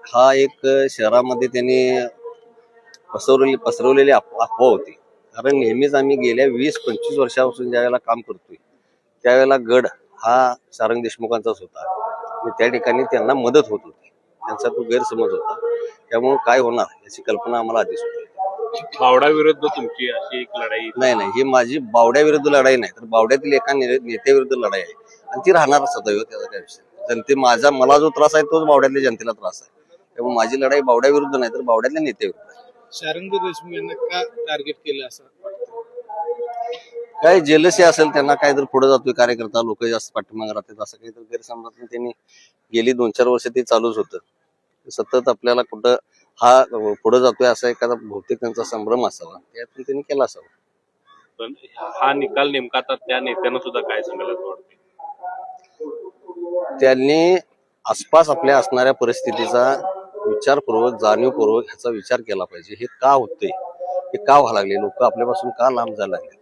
हा एक शहरामध्ये त्यांनी पसरवलेली अफवा होती. कारण नेहमीच आम्ही गेल्या 20-25 वर्षापासून ज्या वेळेला काम करतोय त्यावेळेला गड हा सारंग देशमुखांचाच होता आणि त्या ठिकाणी त्यांना मदत होत होती. त्यांचा तो गैरसमज होता. त्यामुळे काय होणार याची कल्पना आम्हाला आधीच होती. बावडा विरुद्ध तुमची अशी एक लढाई नाही, ही माझी बावड्या विरुद्ध लढाई नाही, तर बावड्यातील एका नेत्याविरुद्ध लढाई आहे आणि ती राहणार सदैव. त्याचा काय विषय, मला जो त्रास आहे तोच बावड्यातल्या जनतेला त्रास आहे. त्यामुळे माझी लढाई बावड्या विरुद्ध नाही, तर बावड्यातल्या नेत्याविरुद्ध आहे. सारंग देशमुख यांना का टार्गेट केलं असं काय जेलसी असेल त्यांना, काय तर पुढे जातोय कार्यकर्ता, लोक जास्त पाठीमागे राहतात असं काही तर गैरसमजात त्यांनी गेली 2-4 वर्ष ते चालूच होतं. सतत आपल्याला कुठं हा पुढे जातोय असा एखादा बहुतेक त्यांचा संभ्रम असावा, त्यातून त्यांनी केला असावा. पण हा निकाल नेमका आता त्या नेत्यांना सुद्धा काय सांगायला वाटते? त्यांनी आसपास आपल्या असणाऱ्या परिस्थितीचा विचारपूर्वक, जाणीवपूर्वक ह्याचा विचार केला पाहिजे. हे का होतंय, हे का व्हायला लागले, लोक आपल्यापासून का लांब जायला लागले.